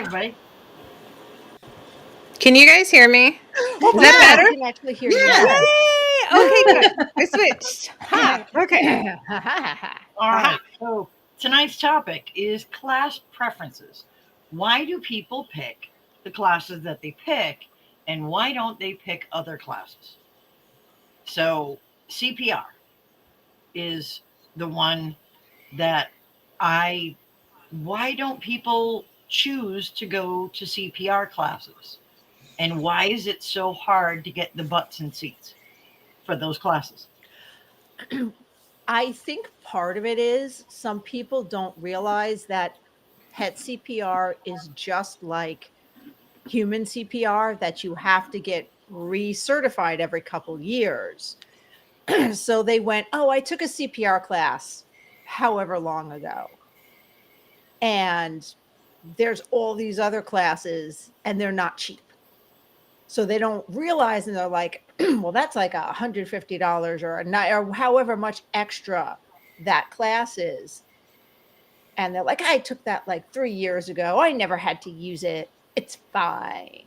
everybody. Can you guys hear me? Oh Is my that God, better? I can actually hear you. Yeah. Yay! Okay, good. I switched. Ha! Okay. All right. So tonight's topic is class preferences. Why do people pick the classes that they pick, and why don't they pick other classes? So CPR is the one that I. Why don't people choose to go to CPR classes? And why is it so hard to get the butts and seats for those classes? I think part of it is some people don't realize that pet CPR is just like human CPR, that you have to get recertified every couple years. So they went, oh, I took a CPR class however long ago. And there's all these other classes and they're not cheap. So they don't realize, and they're like, well, that's like $150 or a night or however much extra that class is. And they're like, I took that like 3 years ago. I never had to use it. It's fine.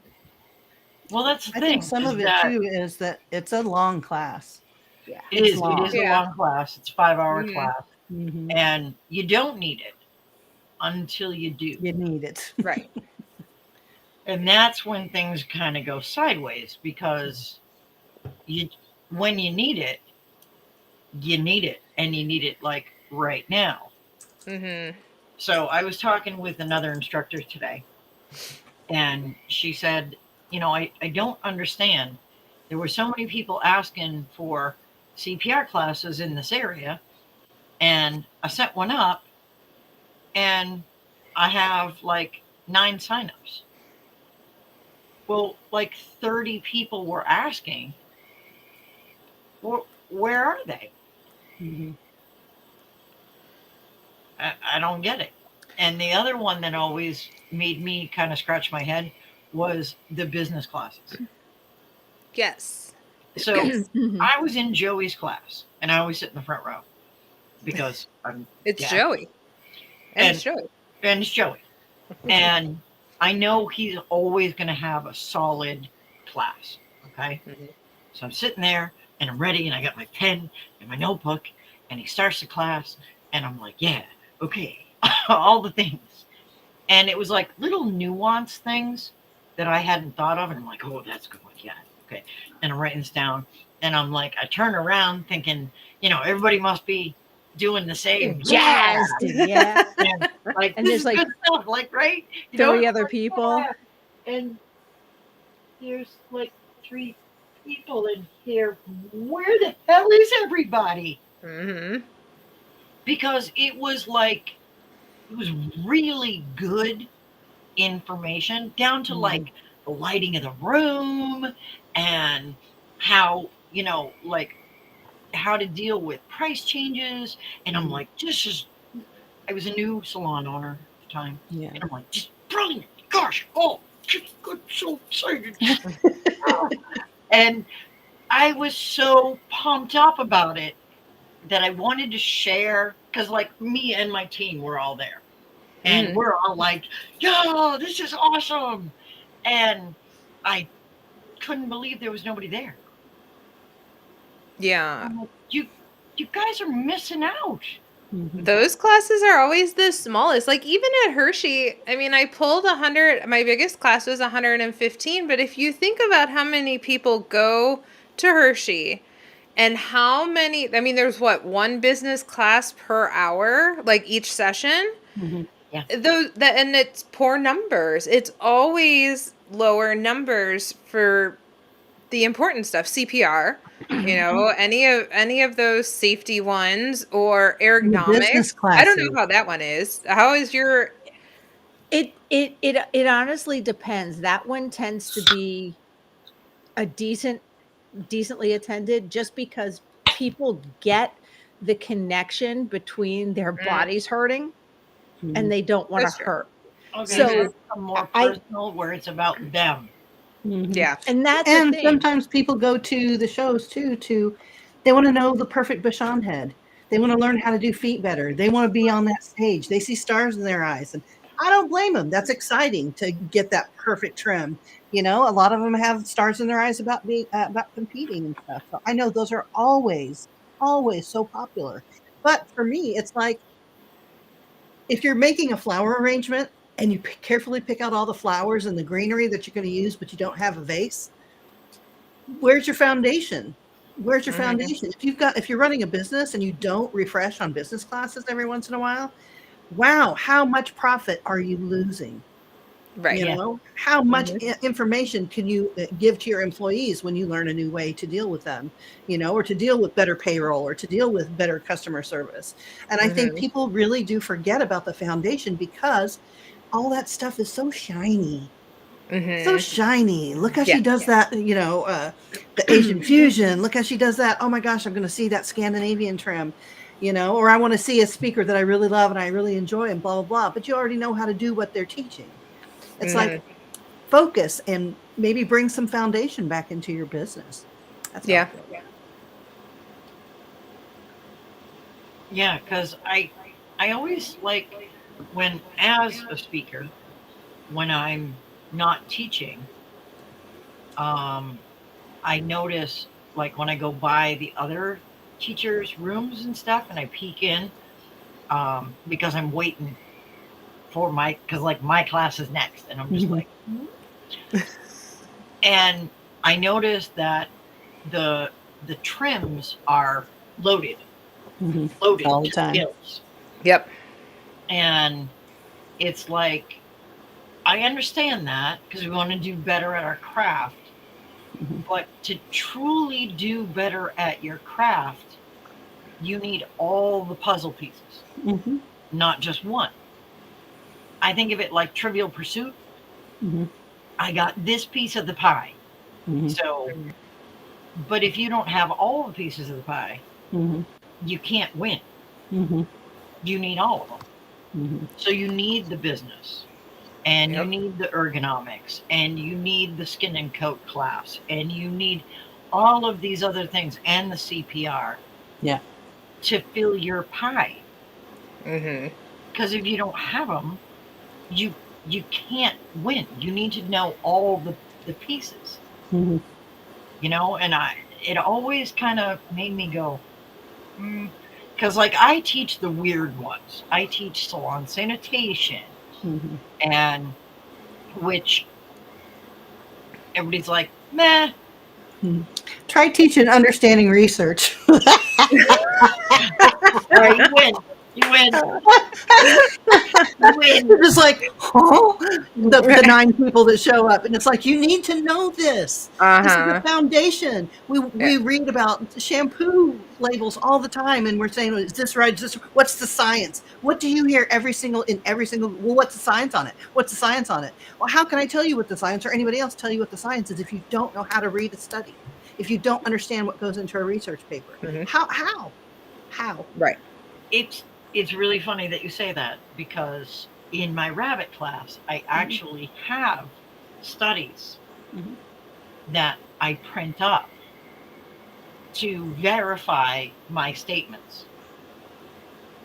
Well, that's the I think thing some is of it that too is that it's a long class. Yeah. it It's is. It long. is a Yeah. long class. It's a 5 hour Mhm. class, Mhm. and you don't need it until you do, You need it. Right. and that's when things kind of go sideways because you, when you need it, and you need it like right now. Mm-hmm. So I was talking with another instructor today, and she said, I don't understand. There were so many people asking for CPR classes in this area, and I set one up, and I have like 9 signups. Well, like 30 people were asking, where are they? Mhm. I don't get it. And the other one that always made me kind of scratch my head was the business classes. Yes. So Mhm. I was in Joey's class, and I always sit in the front row because I'm It's deaf, Joey. And it's and Joey. and it's Joey, and I know he's always going to have a solid class. Okay, Mhm. so I'm sitting there and I'm ready, and I got my pen and my notebook, and he starts the class, and I'm like, yeah, okay, all the things, and it was like little nuance things that I hadn't thought of, and I'm like, oh, that's good one, yeah, okay, and I'm writing this down, and I'm like, I turn around thinking, everybody must be doing the You're same, yeah, jazzed. Yeah. and like And this there's is like good stuff, like right, 30 other like, people. yeah. And there's like 3 people in here. Where the hell is everybody? Mm-hmm. Because it was really good information down to like Mhm. the lighting of the room and how, like how to deal with price changes. And I'm Mhm. like, I was a new salon owner at the time. Yeah. And I'm like, just brilliant. Gosh, just good, so excited. And I was so pumped up about it that I wanted to share because, like, me and my team were all there, and Mm-hmm. we're all like, "Yo, this is awesome!" And I couldn't believe there was nobody there. Yeah. I'm like, you guys are missing out. Mhm. Those classes are always the smallest. Like even at Hershey, I mean, I pulled 100, my biggest class was 115, but if you think about how many people go to Hershey and how many, I mean, there's what, one business class per hour, like each session. Mhm. Yeah, And it's poor numbers. It's always lower numbers for the important stuff, CPR, any of those safety ones or And the ergonomics. business I don't know classes. how that one is. How is your It honestly depends. That one tends to be a decently attended just because people get the connection between their mm, bodies hurting and Mhm. they don't want to that's true. hurt. okay, so Mhm. So it's a more I personal where it's about them. Mhm. Yeah. and that's the And thing. sometimes people go to the shows too they want to know the perfect Bashan head. They want to learn how to do feet better. They want to be on that stage. They see stars in their eyes. And I don't blame them. That's exciting to get that perfect trim. You know, a lot of them have stars in their eyes about being about competing and stuff. So I know those are always so popular. But for me, it's like if you're making a flower arrangement and you carefully pick out all the flowers and the greenery that you're going to use, but you don't have a vase, where's your foundation? Where's your Mhm. foundation? If you're running a business and you don't refresh on business classes every once in a while, wow, how much profit are you losing? Right. You Yeah. know, how much Mhm. information can you give to your employees when you learn a new way to deal with them, you know, or to deal with better payroll or to deal with better customer service? And I think Mhm. people really do forget about the foundation because all that stuff is so shiny. So Mhm. shiny. Look how Yeah. she does that, you know, the Asian fusion. Look how she does that. Oh my gosh, I'm going to see that Scandinavian trim, you know, or I want to see a speaker that I really love and I really enjoy and blah, blah, blah. But you already know how to do what they're teaching. It's like Mhm. focus and maybe bring some foundation back into your business. That's how I Yeah. feel. Yeah, because I always like when as a speaker, when I'm not teaching, um, I notice like when I go by the other teachers' rooms and stuff, and I peek in because I'm waiting for my because like my class is next, and I'm just Mhm. like, and I noticed that the the trims are loaded, Mhm. loaded All the to the time. gills, Yep. and it's like I understand that because we want to do better at our craft, Mhm. but to truly do better at your craft, you need all the puzzle pieces, Mhm. not just one. I think of it like Trivial Pursuit. Mhm. I got this piece of the pie. Mhm. So, but if you don't have all the pieces of the pie, Mhm. you can't win. Mhm. You need all of them. Mhm. So you need the business and you Yep. need the ergonomics and you need the skin and coat class and you need all of these other things and the CPR Yeah. to fill your pie. Mhm. Because if you don't have them, you you can't win. You need to know all the pieces, Mhm. you know. And I it always kind of made me go, because like I teach the weird ones. I teach salon sanitation, Mhm. and which everybody's like, meh. Mhm. Try teaching understanding research. All right, you win. You win. You win. It's just like, huh? The 9 people that show up, and it's like, "You need to know this. This is the Uh-huh. foundation." Yeah. We read about shampoo labels all the time, and we're saying, "Is this right? Is this what's the science?" What do you hear every single, "Well, what's the science on it? What's the science on it?" Well, how can I tell you what the science or anybody else tell you what the science is if you don't know how to read a study? If you don't understand what goes into a research paper? Mhm. How? How? Right. It's it's really funny that you say that because in my rabbit class, I Mhm. actually have studies Mhm. that I print up to verify my statements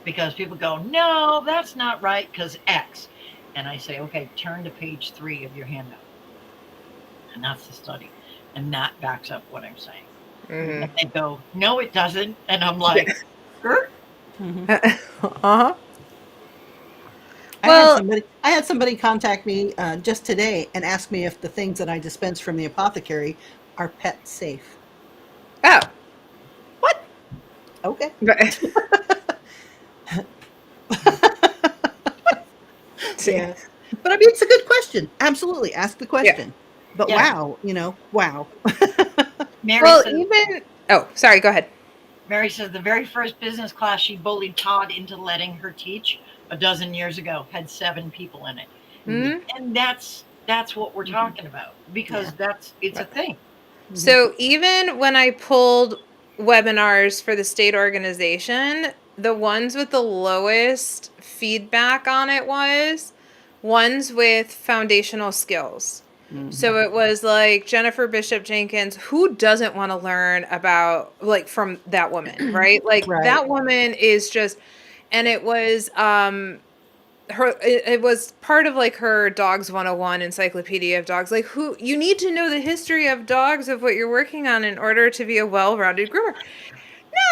because people go, no, that's not right because X. And I say, okay, turn to page 3 of your handout. And that's the study. And that backs up what I'm saying. Mhm. And they go, no, it doesn't. And I'm like, er? Mhm. Uh-huh. I had Well, somebody contact me just today and ask me if the things that I dispense from the apothecary are pet safe. oh. What? Okay. See. Yeah. But I mean, it's a good question. Absolutely. Ask the Yeah. question. But Yeah. wow, you know, wow. Mary Well, says, even oh, sorry, go ahead. Mary says the very first business class she bullied Todd into letting her teach a dozen years ago had 7 people in it. Mhm. Hmm. And that's what we're Mhm. talking about Yeah. because that's it's a Right. thing. Mhm. So even when I pulled webinars for the state organization, the ones with the lowest feedback on it was ones with foundational skills. Mhm. So it was like Jennifer Bishop Jenkins, who doesn't want to learn about like from that woman, right? Like Right. that woman is just and it was it was part of like her Dogs 101 encyclopedia of dogs. Like, who you need to know the history of dogs of what you're working on in order to be a well-rounded groomer.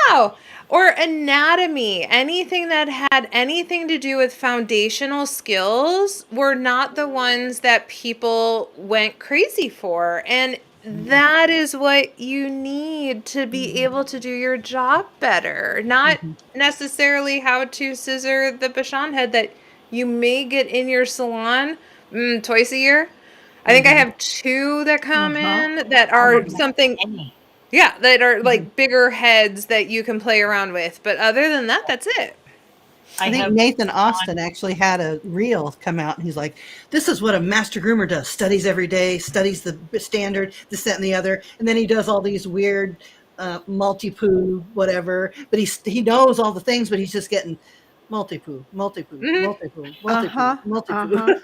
No. Or anatomy, anything that had anything to do with foundational skills were not the ones that people went crazy for. And that is what you need to be able to do your job better. Not necessarily how to scissor the Bashan head that you may get in your salon twice a year. I think I have two that come in that I are don't know something, any. yeah, that are like bigger heads that you can play around with. But other than that, that's it. I think have Nathan Austin actually had a reel come out, and he's like, "This is what a master groomer does: studies every day, studies the standard, this, that, and the other, and then he does all these weird multi-poo, whatever. But he knows all the things, but he's just getting multi-poo, multi-poo, Mhm. multi-poo, multi-poo, multi-poo.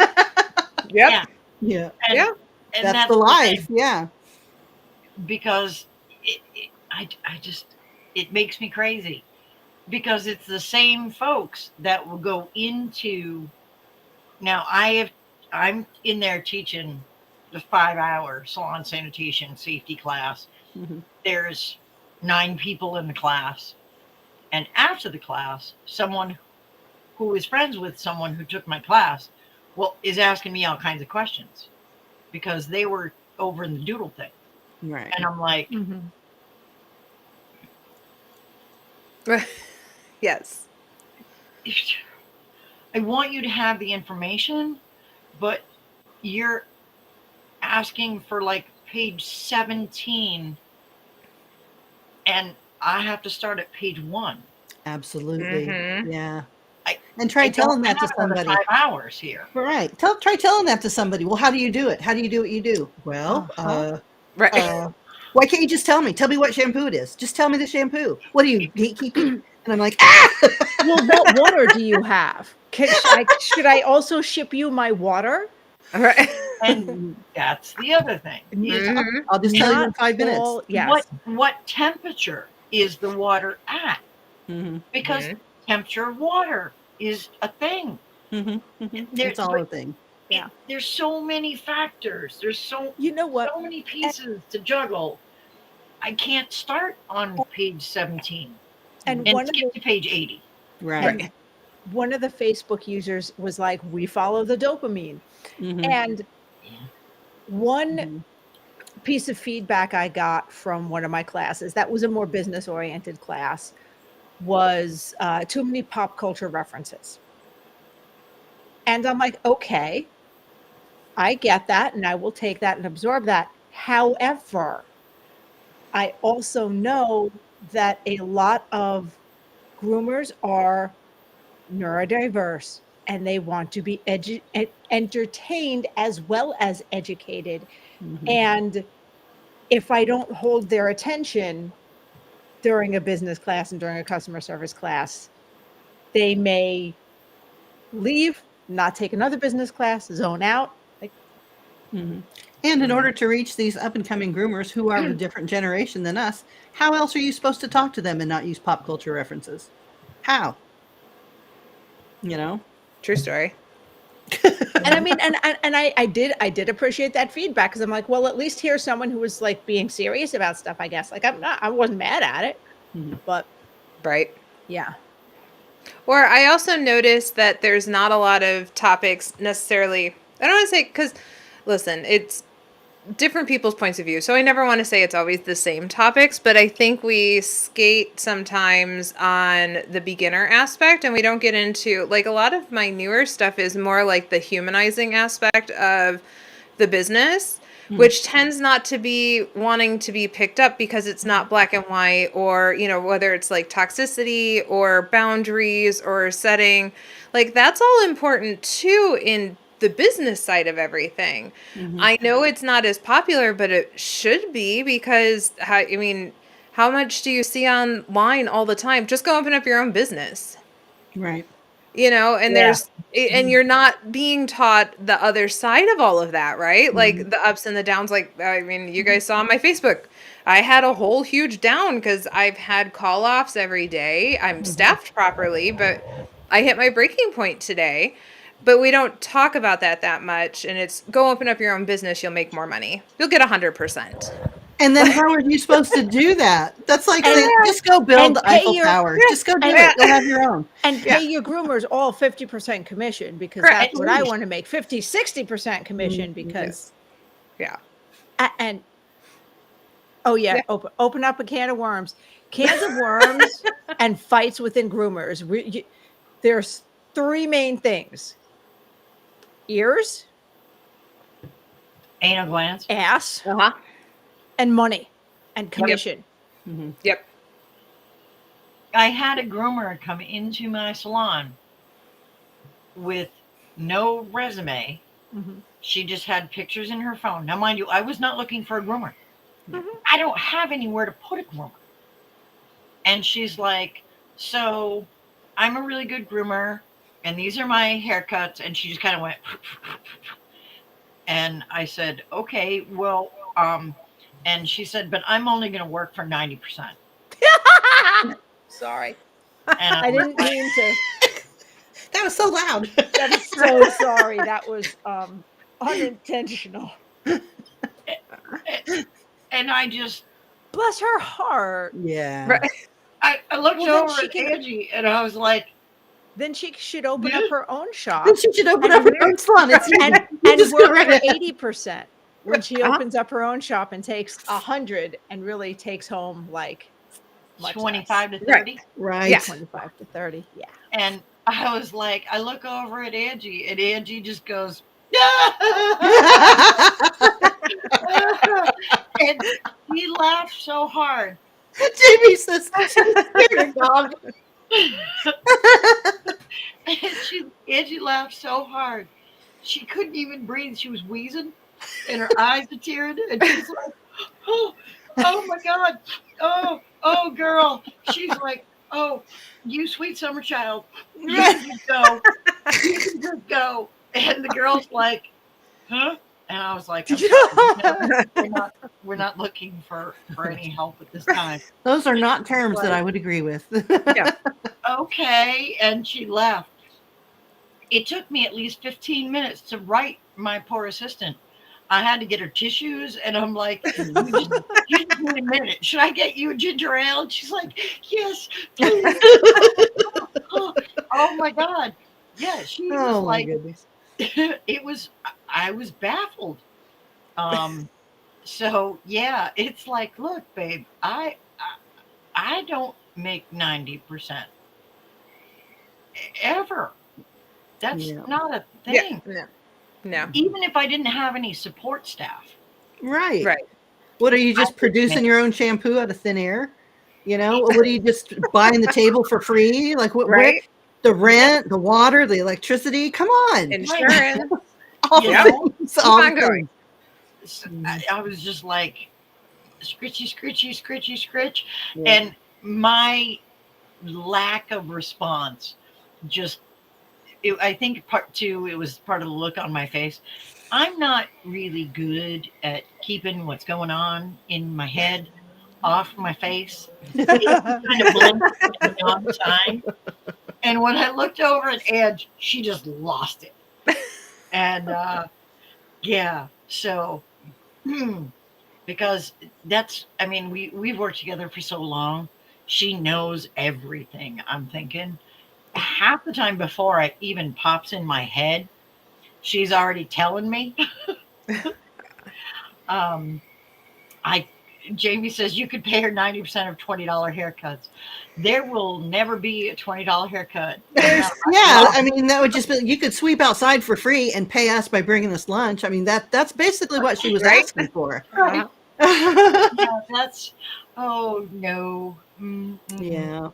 Yep. Yeah, Yeah, and, Yeah. and that's the thing, life. Yeah. because I just it makes me crazy because it's the same folks that will go into. Now I'm in there teaching the 5-hour salon sanitation safety class. Mhm. There's 9 people in the class, and after the class, someone who is friends with someone who took my class, well, is asking me all kinds of questions because they were over in the doodle thing, Right. and I'm like, Yes. I want you to have the information, but you're asking for like page 17 and I have to start at page 1. Absolutely. Mhm. Yeah. I, And try I telling don't that to have another somebody. 5 hours here. Right. Try telling that to somebody. Well, how do you do it? How do you do what you do? Well, Right. why can't you just tell me? Tell me what shampoo it is. Just tell me the shampoo. What are you gatekeeping? And I'm like, ah! Well, what water do you have? Should I also ship you my water? Right. And that's the other thing is Mhm. I'll just tell you in Not 5 minutes. all, yes. what temperature is the water at? Mm-hmm. Because Mhm. temperature of water is a thing. Mm-hmm. Mm-hmm. There, It's all but a thing. Yeah. there's so many factors. There's so You know what? many pieces to juggle. I can't start on page 17 And and one of skip the to page 80. Right. and one of the Facebook users was like, "We follow the dopamine." Mm-hmm. And Yeah. one Mm-hmm. piece of feedback I got from one of my classes that was a more business oriented class was too many pop culture references. And I'm like, okay, I get that, and I will take that and absorb that. However, I also know that a lot of groomers are neurodiverse and they want to be entertained as well as educated. Mm-hmm. And if I don't hold their attention during a business class and during a customer service class, they may leave, not take another business class, zone out. Like, Mm-hmm. And in order to reach these up and coming groomers who are of a different generation than us, how else are you supposed to talk to them and not use pop culture references? How? You know? True story. and I mean, and I did appreciate that feedback because I'm like, well, at least here's someone who was like being serious about stuff. I guess, like, I wasn't mad at it, Mhm. but Right. yeah, Or I also noticed that there's not a lot of topics necessarily. I don't want to say because, listen, it's different people's points of view. So I never want to say it's always the same topics, but I think we skate sometimes on the beginner aspect and we don't get into like a lot of my newer stuff is more like the humanizing aspect of the business, which tends not to be wanting to be picked up because it's not black and white or, whether it's like toxicity or boundaries or setting, like that's all important too in the business side of everything. Mhm. I know it's not as popular, but it should be because how much do you see online all the time? Just go open up your own business. Right. And yeah, and you're not being taught the other side of all of that, right? Like the ups and the downs. Like, you guys saw on my Facebook, I had a whole huge down because I've had call offs every day. I'm staffed properly, but I hit my breaking point today. but we don't talk about that much. And it's go open up your own business. You'll make more money. You'll get 100%. And then how are you supposed to do that? That's like And- saying, just go build and the pay Eiffel your- Tower. Just go do and- it. You'll have your own. And pay your groomers all 50% commission, because Right. that's what I want to make, 50-60% commission, because Yeah. and oh yeah, Yeah. open up a can of worms. Cans of worms and fights within groomers. There's 3 main things: ears, Anal glands. ass, Uh-huh. and money and commission. Yep. I had a groomer come into my salon with no resume. Mhm. She just had pictures in her phone. Now, mind you, I was not looking for a groomer. Mhm. I don't have anywhere to put a groomer. And she's like, so I'm a really good groomer, and these are my haircuts. And she just kind of went, and I said, okay, well, and she said, but I'm only going to work for 90%. Sorry. And I didn't mean to. That was so loud. I'm so sorry. That was unintentional. And I just, Bless her heart. Yeah. Right. I looked Well, then over she at can- Angie, and I was like, Then she should open up her own shop Then she should open up her own salon. It's and you just go work right for ahead. 80% when she Uh-huh. opens up her own shop and takes 100 and really takes home like much 25 less. to 30. Right. Yeah. 25 to 30. Yeah. And I was like, I look over at Angie, and Angie just goes, and he laughed so hard. Jamie says she's scared of dog. And Angie laughed so hard. She couldn't even breathe. She was wheezing, and her eyes are tearing. And she's like, oh my God. Oh, girl. She's like, oh, you sweet summer child. You can just go. You can just go. And the girl's like, huh? And I was like, I'm sorry, we're not looking for any help at this time. Those are not terms that I would agree with. Okay. And she left. It took me at least 15 minutes to write my poor assistant. I had to get her tissues, and I'm like, you just need a minute. Should I get you a ginger ale? And she's like, yes, please. Oh my God. Yeah, she was Oh my like, goodness. I was baffled. So yeah, it's like, look, babe, I don't make 90% ever. That's Yeah. not a thing. No. Even if I didn't have any support staff. Right. Right. What are you just producing your own shampoo out of thin air? You know, what are you just buying the table for free? Like what? Right. Where, the rent, the water, the electricity. Come on, Insurance. all Yeah. the things. Keep All on the going. things. I was just like, scritchy, scritchy, scritchy, scritch. Yeah. And my lack of response just, I think part two, it was part of the look on my face. I'm not really good at keeping what's going on in my head off my face. It kind of blends all the time. And when I looked over at Edge, she just lost it. And yeah, so because that's, I mean, we've worked together for so long. She knows everything. I'm thinking half the time before it even pops in my head, she's already telling me. Jamie says you could pay her 90% of $20 haircuts. There will never be a $20 haircut. Yeah, I mean that would just be, you could sweep outside for free and pay us by bringing us lunch. I mean that's basically what she was Right? asking for. Right. Yeah, that's, oh no. Yeah.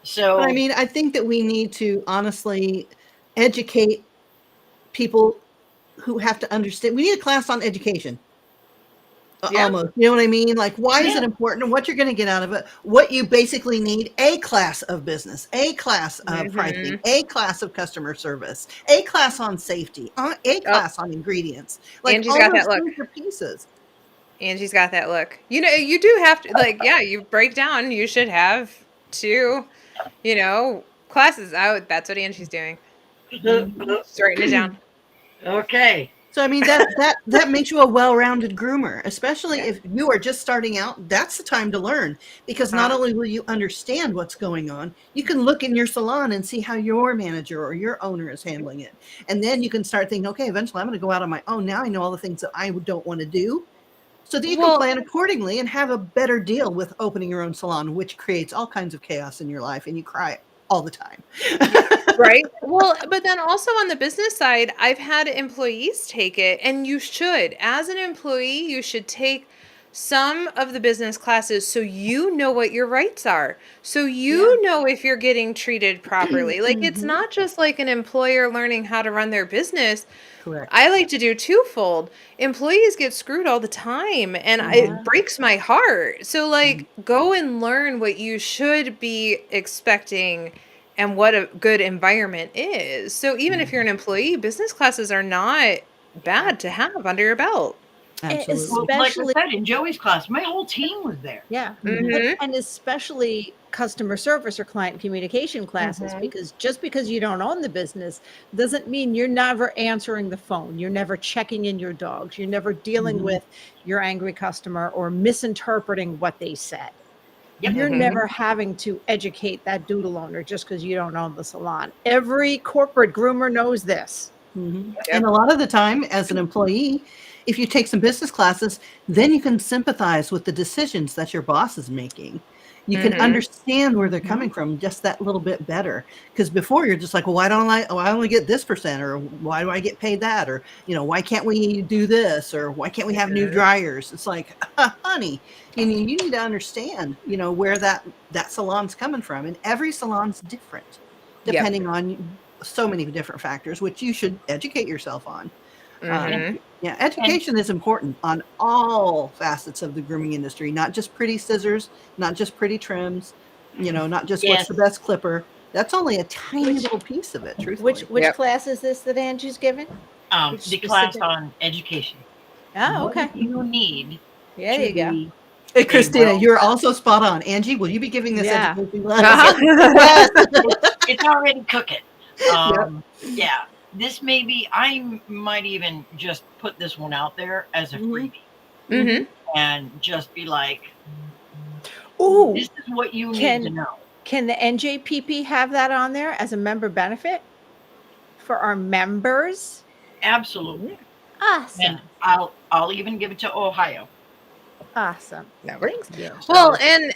So But I mean, I think that we need to honestly educate people who have to understand. We need a class on education. Yeah. Almost. You know what I mean? Like, why is Yeah. it important and what you're going to get out of it? What you basically need: a class of business, a class of pricing, a class of customer service, a class on safety, a class on ingredients. Like, Angie's all got those that look. things are pieces. Angie's got that look. You know, you do have to, like, yeah, you break down. You should have two, classes out. That's what Angie's doing. Just writing it down. Okay. So I mean that makes you a well-rounded groomer, especially if you are just starting out. That's the time to learn, because not only will you understand what's going on, you can look in your salon and see how your manager or your owner is handling it. And then you can start thinking, okay, eventually I'm going to go out on my own. Now I know all the things that I don't want to do. So that you can Well, plan accordingly and have a better deal with opening your own salon, which creates all kinds of chaos in your life and you cry all the time. right? Well, but then also on the business side, I've had employees take it, and you should. As an employee, you should take some of the business classes so you know what your rights are. So you know if you're getting treated properly. Like it's not just like an employer learning how to run their business. Correct. I like to do twofold. Employees get screwed all the time, and it breaks my heart. So, like, go and learn what you should be expecting and what a good environment is. So, even if you're an employee, business classes are not bad to have under your belt. Absolutely. Well, like I Especially, said, in Joey's class, my whole team was there. yeah. Mhm. And especially customer service or client communication classes, because just because you don't own the business doesn't mean you're never answering the phone. You're never checking in your dogs. You're never dealing with your angry customer or misinterpreting what they said. Yep. You're Mhm. never having to educate that doodle owner just because you don't own the salon. Every corporate groomer knows this. Mhm. Yep. And a lot of the time, as an employee, if you take some business classes, then you can sympathize with the decisions that your boss is making. You can Mhm. understand where they're coming from just that little bit better. Because before you're just like, well, why don't I? Oh, I only get this percent, or why do I get paid that, or why can't we do this, or why can't we have new dryers? It's like, honey, you need to understand, where that salon's coming from, and every salon's different, Yep. depending on so many different factors, which you should educate yourself on. And, Mhm. Yeah, and education is important on all facets of the grooming industry, not just pretty scissors, not just pretty trims, not just what's yes, the best clipper. That's only a tiny Which little piece of it, which truthfully. which Yep. class is this that Angie's given? Which the class specific? on education. Oh, What do okay. you need There to you go. be Hey, a Christina, well? you're also spot on. Angie, will you be giving this Yeah. education class? Uh-huh. Yes. It's already cooking. Yep. Yeah, this may be. I might even just put this one out there as a Mhm. freebie Mhm. and just be like, Ooh, "This is what you need to can know." can the NJPP have that on there as a member benefit for our members? Absolutely, and Awesome. I'll even give it to Ohio. Awesome. No worries. Yeah. Well, So and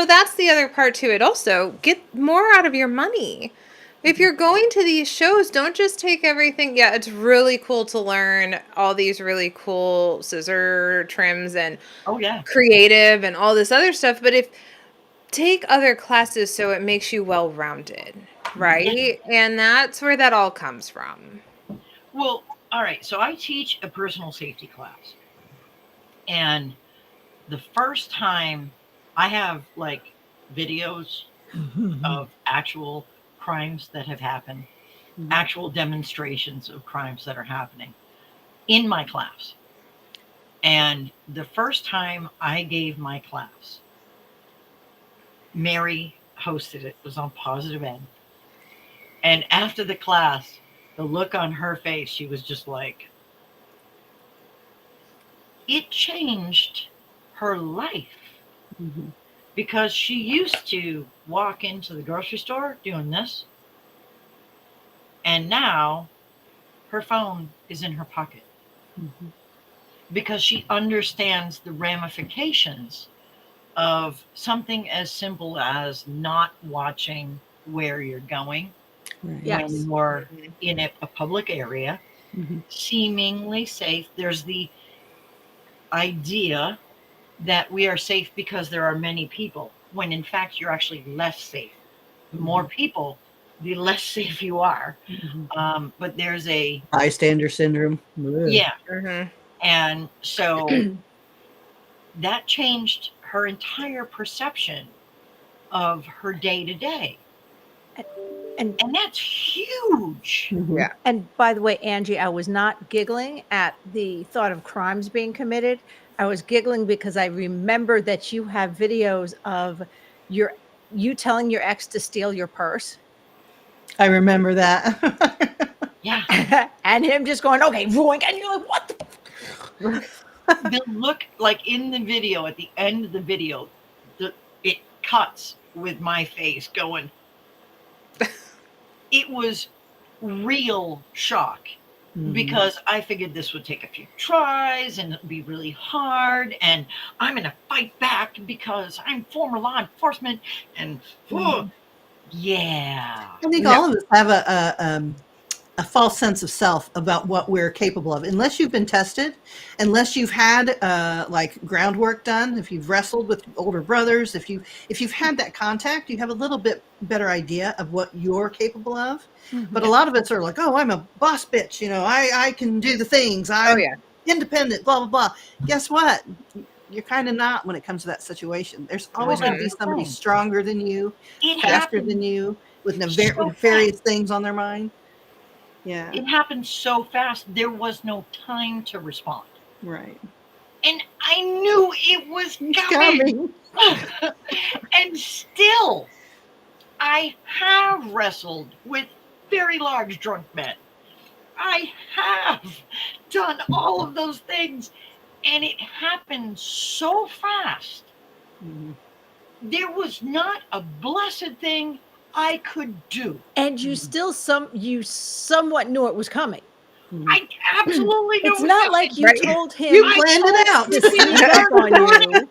that's the other part to it also. Get more out of your money. If you're going to these shows, don't just take everything. Yeah, it's really cool to learn all these really cool scissor trims and oh yeah, creative and all this other stuff, but if take other classes so it makes you well-rounded, right? And that's where that all comes from. well, all right. So I teach a personal safety class, and the first time I have like videos of actual crimes that have happened, actual demonstrations of crimes that are happening in my class. And the first time I gave my class, Mary hosted it, was on Positive Ed. And after the class, the look on her face, she was just like, it changed her life Mhm. because she used to walk into the grocery store doing this. And now her phone is in her pocket Mhm. because she understands the ramifications of something as simple as not watching where you're going Right. when Yes. you're Mhm. in a public area, Mhm. seemingly safe. There's the idea that we are safe because there are many people, when in fact you're actually less safe. The more people, the less safe you are. Mhm. But there's a, Bystander syndrome. Ugh. yeah. Mhm. And so that changed her entire perception of her day to day. And And that's huge. Mhm. Yeah. and by the way, Angie, I was not giggling at the thought of crimes being committed. I was giggling because I remember that you have videos of your you telling your ex to steal your purse. I remember that. Yeah. And him just going, okay, roink, and you're like, what the? The look, like in the video, at the end of the video, it cuts with my face going. It was real shock because I figured this would take a few tries and it'd be really hard, and I'm gonna fight back because I'm former law enforcement, and yeah, I think No. all of us have a false sense of self about what we're capable of, unless you've been tested, unless you've had like groundwork done. If you've wrestled with older brothers, if you've had that contact, you have a little bit better idea of what you're capable of. But a lot of us are like, oh, I'm a boss bitch, I can do the things, Oh I'm yeah. independent, blah blah blah. Guess what? You're kind of not when it comes to that situation. There's always well, going to be that's the somebody thing. stronger than you, It faster than happened you, with so with fast. various things on their mind. Yeah, It happened so fast. There was no time to respond, right. and I knew it was It's coming. coming. And still, I have wrestled with very large drunk men. I have done all of those things, and it happened so fast. Mhm. There was not a blessed thing I could do. And you still you somewhat knew it was coming. I absolutely knew It's it was not coming. like you Right. told him You I planned told it out. to him sneak up on you.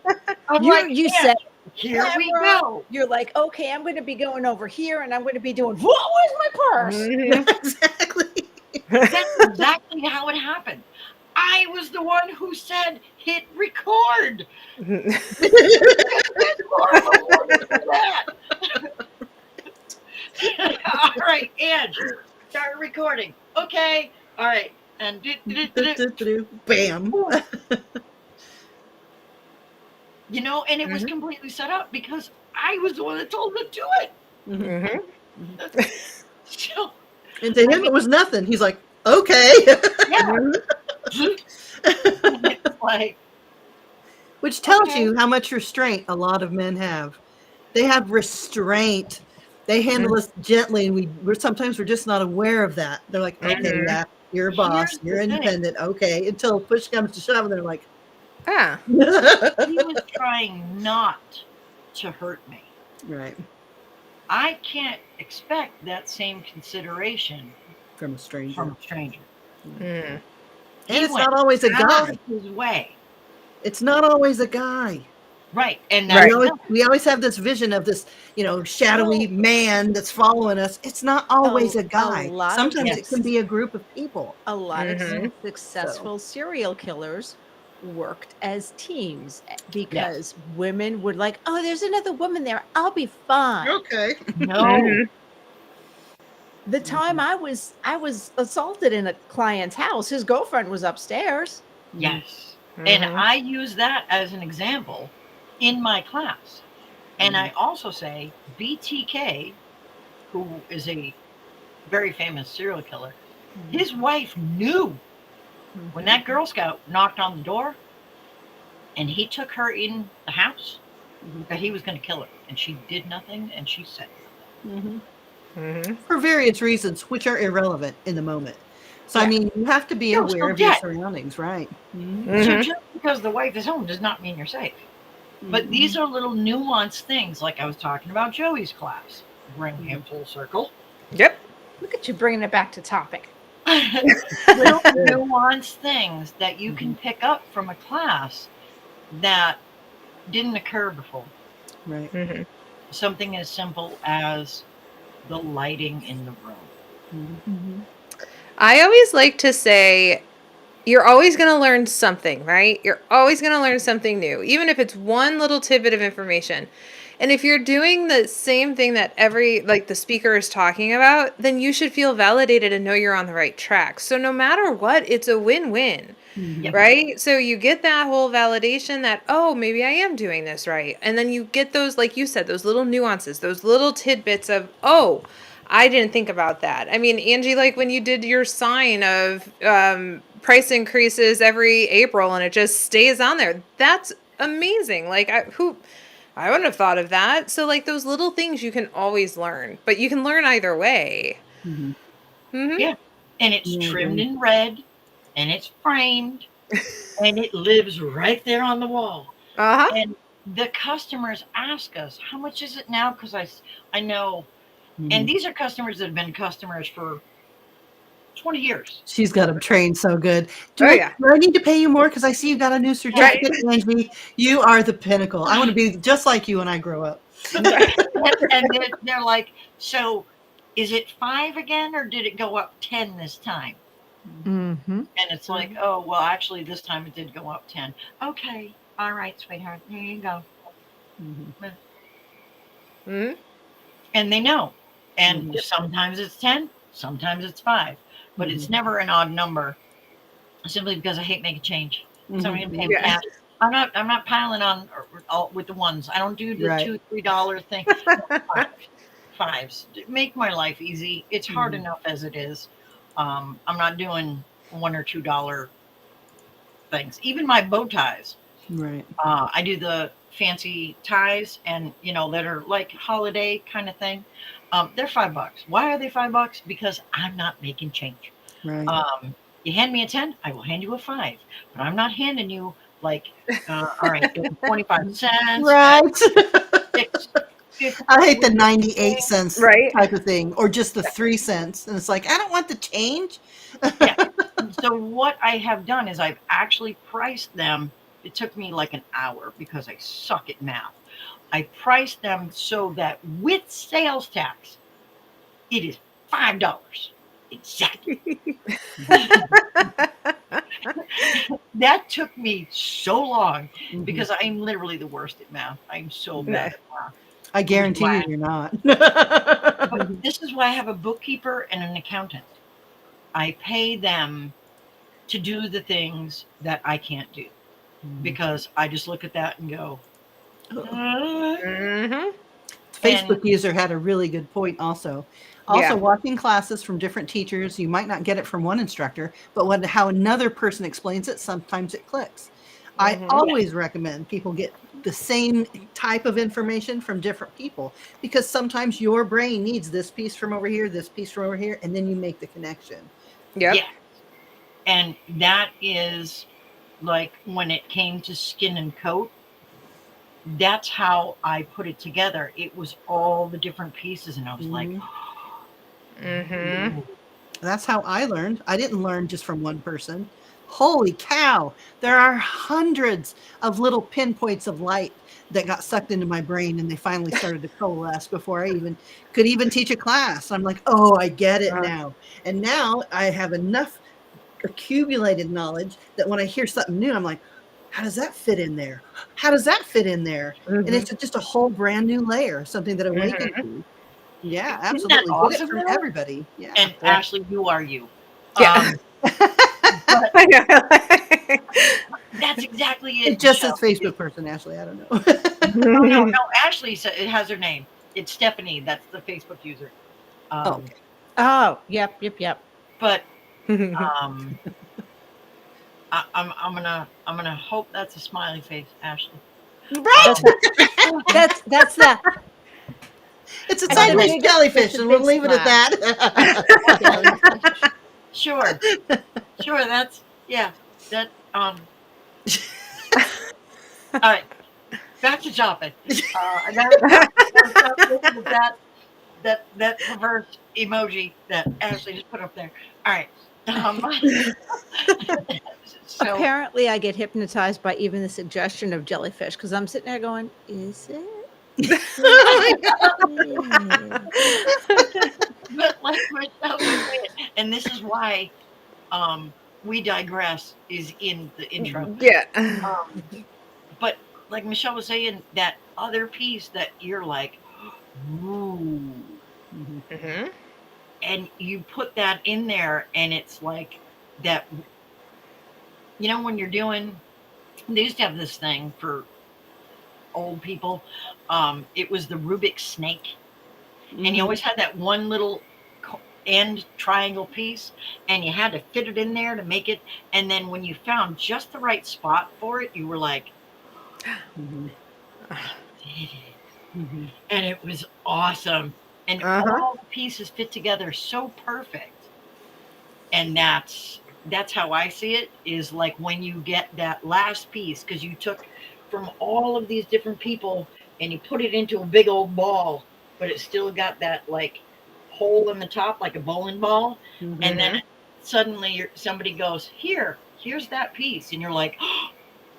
I'm You like, you yeah, said, here we camera. go. You're like, okay, I'm going to be going over here, and I'm going to be doing. Where's my purse? Mhm. Exactly. That's exactly how it happened. I was the one who said hit record. That's horrible woman for that. All right, Ange, start recording. Okay. All right. And Bam. and it was Mhm. completely set up because I was the one that told him to do it. Mhm. So, And to I him, mean, it was nothing. He's like, okay. yeah. Mhm. And it's like, Which tells okay. you how much restraint a lot of men have. They have restraint. They handle us gently, and we're just not aware of that. They're like, okay, Mhm. yeah, you're a boss, Here's the you're thing. independent, okay. Until push comes to shove, and they're like, Ah. He was trying not to hurt me. right, I can't expect that same consideration from a stranger. from a stranger. Mm. And He it's went not always a out guy. of his way. It's not always a guy. Right. And Right. that's We always have this vision of this, shadowy well, man that's following us. It's not always a A guy. lot of Sometimes it can be a group of people. Mhm. successful serial killers worked as teams yes. because women would like, oh, there's another woman there. I'll be fine. Okay. No. Mhm. The time I was assaulted in a client's house, his girlfriend was upstairs. Yes. And Mhm. I use that as an example in my class. And I also say BTK, who is a very famous serial killer, his wife knew when that Girl Scout knocked on the door and he took her in the house that he was going to kill her. And she did nothing and she said nothing. Mhm. For various reasons, which are irrelevant in the moment. So, I Yeah. mean, you have to be Don't aware of your forget. surroundings, right? So Mhm. just because the wife is home does not mean you're safe. But these are little nuanced things, like I was talking about Joey's class. Bring him full circle. Yep. Look at you bringing it back to topic. Little nuanced things that you can pick up from a class that didn't occur before. Right. Mhm. Something as simple as the lighting in the room. I always like to say you're always going to learn something, right? You're always going to learn something new, even if it's one little tidbit of information. And if you're doing the same thing that the speaker is talking about, then you should feel validated and know you're on the right track. So no matter what, it's a win-win, Yep. right? So you get that whole validation that, oh, maybe I am doing this right. And then you get those, like you said, those little nuances, those little tidbits of, oh, I didn't think about that. I mean, Angie, like when you did your sign of price increases every April and it just stays on there, that's amazing. Like, I wouldn't have thought of that. So like those little things you can always learn, but you can learn either way. Mhm. Mm-hmm. Yeah. And it's Yeah, trimmed yeah. in red and it's framed and it lives right there on the wall. Uh-huh. And the customers ask us, how much is it now? Because I know, and Mhm. these are customers that have been customers for 20 years. She's got them trained so good. Oh yeah. Do I need to pay you more? Because I see you got a new Right. certificate, Angie. You are the pinnacle. I want to be just like you when I grow up. And they're like, so is it 5 again or did it go up 10 this time? Mm-hmm. And it's like, oh, well, actually, this time it did go up 10. Okay. All right, sweetheart. There you go. Mhm. Mm-hmm. And they know. And Mhm. sometimes it's 10, sometimes it's 5, but it's Mhm. never an odd number simply because I hate making change. Somebody can pay Mhm. me. Yeah. I'm not piling on with the ones. I don't do the Right. $2, $3 thing. Five, fives. Make my life easy. It's hard Mhm. enough as it is. I'm not doing $1 or $2 things. Even my bow ties. Right. I do the fancy ties and that are like holiday kind of thing. They're $5. Why are they $5? Because I'm not making change. Right. Um, you hand me a 10, I will hand you a 5, but I'm not handing you like, all right, 25 cents, Right. six, 50, I hate the 98 cents Right. type of thing, or just the 3 cents. And it's like, I don't want the change. Yeah. So what I have done is I've actually priced them. It took me like an hour because I suck at math. I priced them so that with sales tax, it is $5 exactly. That took me so long Mhm. because I'm literally the worst at math. I'm so Yeah. bad at math. I Which is guarantee why, you, you're not. but this is why I have a bookkeeper and an accountant. I pay them to do the things that I can't do because I just look at that and go, "Uh," Mm-hmm. and Facebook user had a really good point also. Also, Yeah. watching classes from different teachers, you might not get it from one instructor, but how another person explains it, sometimes it clicks. I Mm-hmm. always recommend people get the same type of information from different people because sometimes your brain needs this piece from over here, this piece from over here, and then you make the connection. Yep. yeah, and that is like when it came to skin and coat. That's how I put it together. It was all the different pieces, and I was like, Mhm. Mm-hmm. That's how I learned. I didn't learn just from one person. Holy cow. There are hundreds of little pinpoints of light that got sucked into my brain and they finally started to coalesce before I even could even teach a class. I'm like, "Oh, I get it now." And now I have enough accumulated knowledge that when I hear something new, I'm like, "How does that fit in there? How does that fit in there?" And Mm-hmm. it's just a whole brand new layer, something that awakens Mm-hmm. me. Yeah, isn't that absolutely. Get it awesome from though? everybody. Yeah. And Yeah. Ashley, you are you. Yeah. But that's exactly It it, just Michelle. says Facebook person, Ashley. I don't know. Oh no, no. Ashley said it has her name. It's Stephanie. That's the Facebook user. Oh, Um, okay. Oh, yep. but um, I'm gonna hope that's a smiley face, Ashley. That's Um, a, that's the It's a that's the sideways big jellyfish, and we'll big leave it at smile. that. Jellyfish. sure, sure. That's yeah. That All right. Back to topic. That that perverse emoji that Ashley just put up there. All right. Um, so Apparently, I get hypnotized by even the suggestion of jellyfish because I'm sitting there going, "Is it? Oh Is it?" but like Michelle was saying, and this is why we digress is in the intro. Yeah. Um, but like Michelle was saying, that other piece that you're like, ooh, Mhm. Mm-hmm. and you put that in there, and it's like that. When you're doing, they used to have this thing for old people. It was the Rubik's snake, and you Mhm. always had that one little end triangle piece, and you had to fit it in there to make it. And then when you found just the right spot for it, you were like, Mhm. did it. Mhm. And it was awesome. And all the pieces fit together so perfect. And that's how I see it, is like when you get that last piece, because you took from all of these different people and you put it into a big old ball, but it still got that like hole in the top like a bowling ball. And then suddenly somebody goes, here's that piece, and you're like,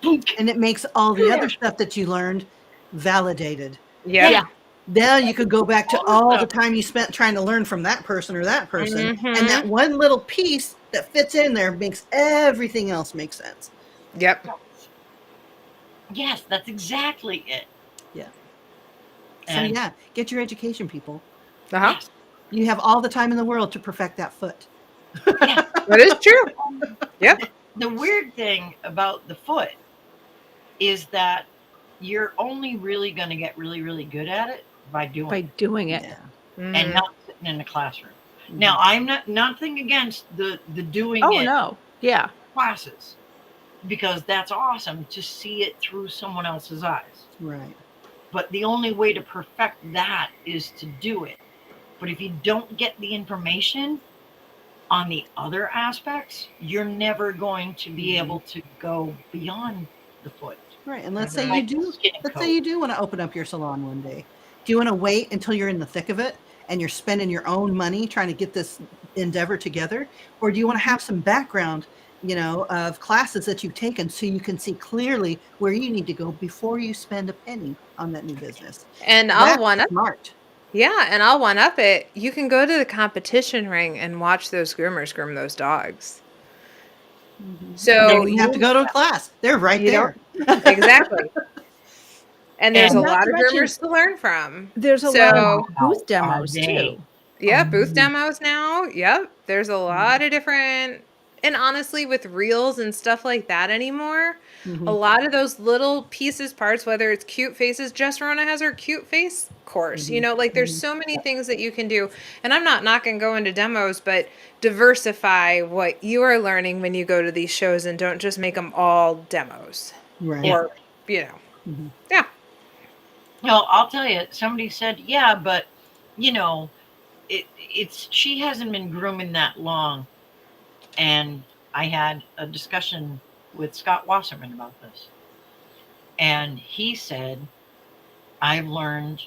boom, And it makes all the other stuff that you learned validated. Yep. Yeah. Now you could go back to All the all the stuff. time you spent trying to learn from that person or that person, and Mhm. that one little piece that fits in there makes everything else make sense. Yep. Yes, that's exactly it. Yeah. So And yeah, get your education, people. yes, You have all the time in the world to perfect that foot. yes. That is true. Yep. The weird thing about the foot is that you're only really going to get really, really good at it by doing By it doing it. Yeah. and Mhm. not sitting in the classroom. Now, I'm not nothing against the doing Oh it no. Yeah. classes, because that's awesome to see it through someone else's eyes. Right. But the only way to perfect that is to do it. But if you don't get the information on the other aspects, you're never going to be able to go beyond the foot. Right. And let's say Mhm. you Like the do, skin let's say coat. you do want to open up your salon one day. Do you want to wait until you're in the thick of it and you're spending your own money trying to get this endeavor together? Or do you want to have some background, of classes that you've taken so you can see clearly where you need to go before you spend a penny on that new business? And I'll That's one up. smart. Yeah, and I'll one up it. You can go to the competition ring and watch those groomers groom those dogs. You So don't even have to go to a class. They're right you don't there. exactly. And there's And a And not lot to of mention, groomers to learn from. there's a lot of So booth how are demos they? too. yeah, booth Oh, demos now. Yep. There's a lot of different, and honestly, with reels and stuff like that anymore, a lot of those little pieces, parts, whether it's cute faces, Jess Rona has her cute face course. Like there's so many things that you can do. And I'm not knocking going to demos, but diversify what you are learning when you go to these shows and don't just make them all demos. Right. Yeah. Or, yeah. No, I'll tell you, somebody said, yeah, but it's she hasn't been grooming that long. And I had a discussion with Scott Wasserman about this. And he said, I've learned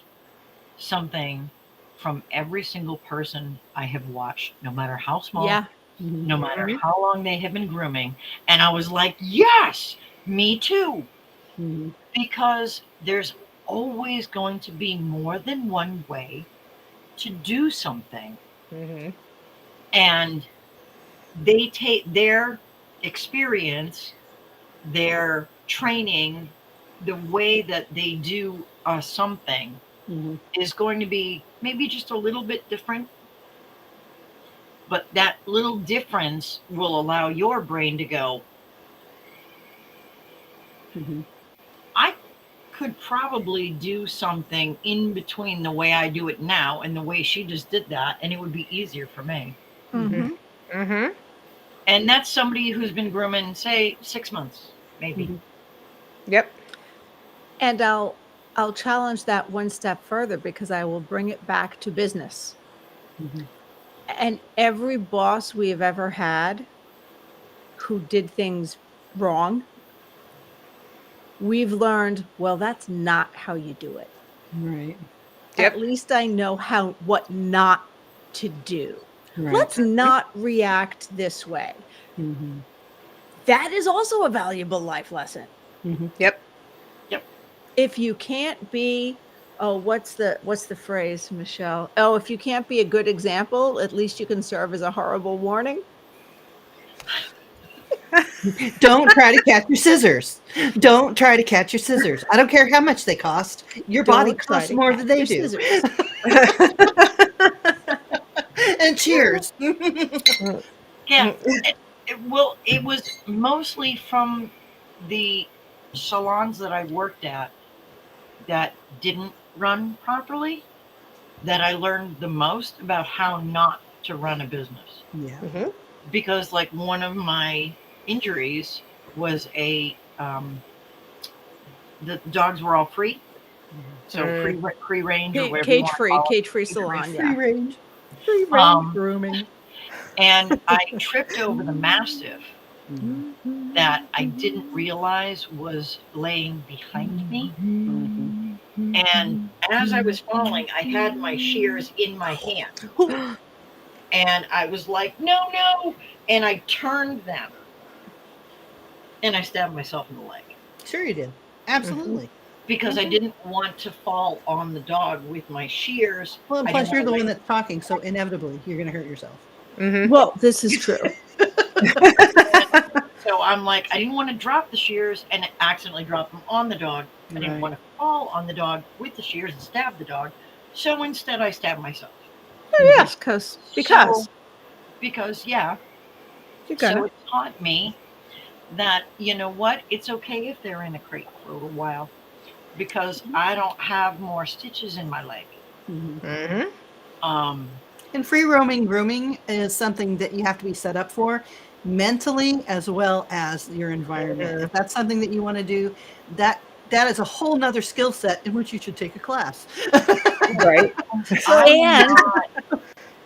something from every single person I have watched, no matter how small, Yeah. no matter how long they have been grooming. And I was like, yes, me too. Because there's always going to be more than one way to do something. And they take their experience, their training, the way that they do something is going to be maybe just a little bit different, but that little difference will allow your brain to go, I could probably do something in between the way I do it now and the way she just did that, and it would be easier for me. Mm-hmm. And that's somebody who's been grooming, say, 6 months, maybe. Yep. And I'll challenge that one step further, because I will bring it back to business. And every boss we have ever had who did things wrong, we've learned, well, that's not how you do it. Right. Yep. At least I know what not to do. Right. Let's not react this way. That is also a valuable life lesson. Yep. If you can't be, what's the phrase, Michelle? Oh, if you can't be a good example, at least you can serve as a horrible warning. Don't try to catch your scissors. Don't try to catch your scissors. I don't care how much they cost. Your body Don't try costs to more catch than they your do. scissors. And cheers. Yeah, it was mostly from the salons that I worked at that didn't run properly that I learned the most about how not to run a business. Yeah. Because like one of my injuries was the dogs were all free, So free range or whatever you Cage want to free, call it. cage free salon. Free Yeah. range. Free range Um, grooming. And I tripped over the mastiff Mhm. that I didn't realize was laying behind me. Mhm. And as I was falling, I had my shears in my hand. And I was like, no, no. And I turned them and I stabbed myself in the leg Sure you did. Absolutely. because I didn't want to fall on the dog with my shears. Well, and I plus didn't you're want the to one that's talking, so inevitably you're going to hurt yourself. Well, this is true. So I'm like, I didn't want to drop the shears and accidentally drop them on the dog. I didn't Right. want to fall on the dog with the shears and stab the dog. So instead, I stabbed myself. Yes, because Because, yeah. you're So gonna. it taught me that, you know what? It's okay if they're in a crate for a little while because I don't have more stitches in my leg. Mhm. Um, And free roaming grooming is something that you have to be set up for mentally as well as your environment. If that's something that you want to do, that is a whole nother skill set in which you should take a class. Right. I'm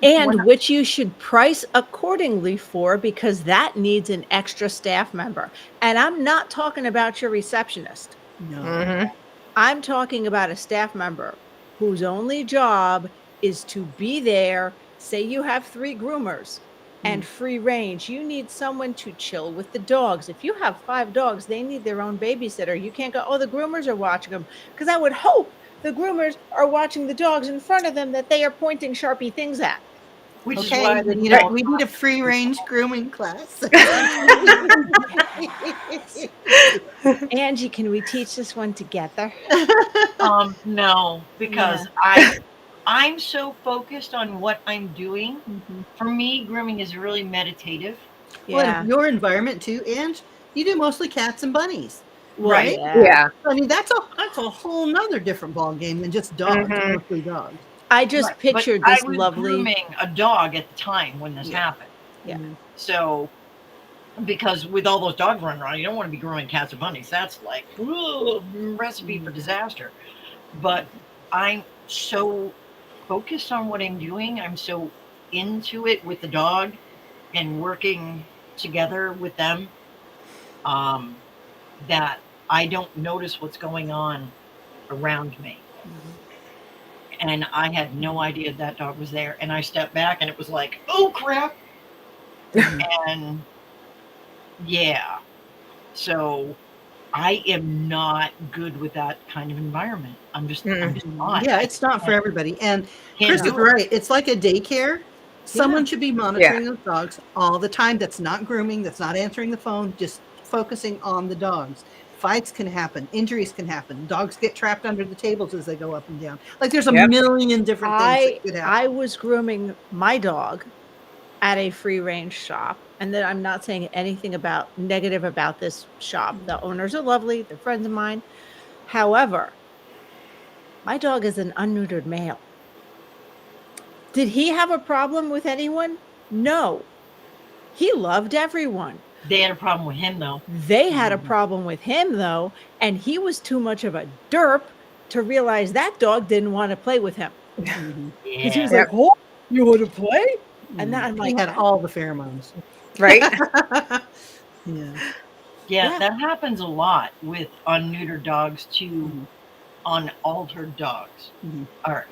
And when- which you should price accordingly for because that needs an extra staff member. And I'm not talking about your receptionist. No. I'm talking about a staff member whose only job is to be there. Say you have 3 groomers and free range. You need someone to chill with the dogs. If you have 5 dogs, they need their own babysitter. You can't go, oh, the groomers are watching them. Because I would hope the groomers are watching the dogs in front of them that they are pointing Sharpie things at. which is Okay, why we the need dog. we need a free range grooming class. Angie, can we teach this one together? No, because I'm so focused on what I'm doing. Mhm. For me, grooming is really meditative. Well, Yeah. and your environment too, and you do mostly cats and bunnies, Well, right? yeah. Yeah. I mean, that's a whole nother different ball game than just dogs, mostly dogs. I just Right, but pictured I this was lovely. grooming a dog at the time when this happened. Yeah. So, because with all those dogs running around, you don't want to be grooming cats and bunnies. That's like recipe for disaster. But I'm so focused on what I'm doing. I'm so into it with the dog and working together with them that I don't notice what's going on around me. And I had no idea that dog was there. And I stepped back and it was like, oh crap. And yeah. So I am not good with that kind of environment. I'm just not. Yeah, it's not for everybody. And Can't Chris is do it. right. It's like a daycare. Someone should be monitoring those dogs all the time. That's not grooming, that's not answering the phone, just focusing on the dogs. Fights can happen, injuries can happen. Dogs get trapped under the tables as they go up and down. Like there's a million different things that could happen. I was grooming my dog at a free range shop. And then I'm not saying anything about negative about this shop. The owners are lovely, they're friends of mine. However, my dog is an unneutered male. Did he have a problem with anyone? No. He loved everyone. They had a problem with him though. They had a problem with him though, and he was too much of a derp to realize that dog didn't want to play with him. Because he was like, oh, you want to play? And then I'm He like, had all the pheromones. Right. Yeah, that happens a lot with unneutered dogs to unaltered dogs, or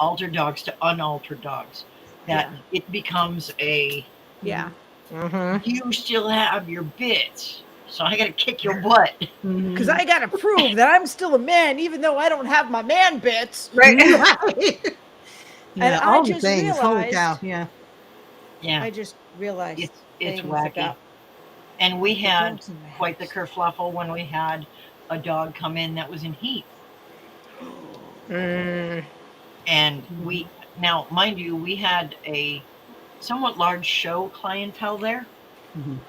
altered dogs to unaltered dogs. That it becomes a you still have your bits, so I got to kick your butt. because I got to prove that I'm still a man, even though I don't have my man bits. Right. And Yeah, I all the just things. Holy realized, cow! Yeah. I just realized It's things wacky. about And we the had dogs in the quite the house. kerfluffle when we had a dog come in that was in heat. And now, mind you, we had a somewhat large show clientele there.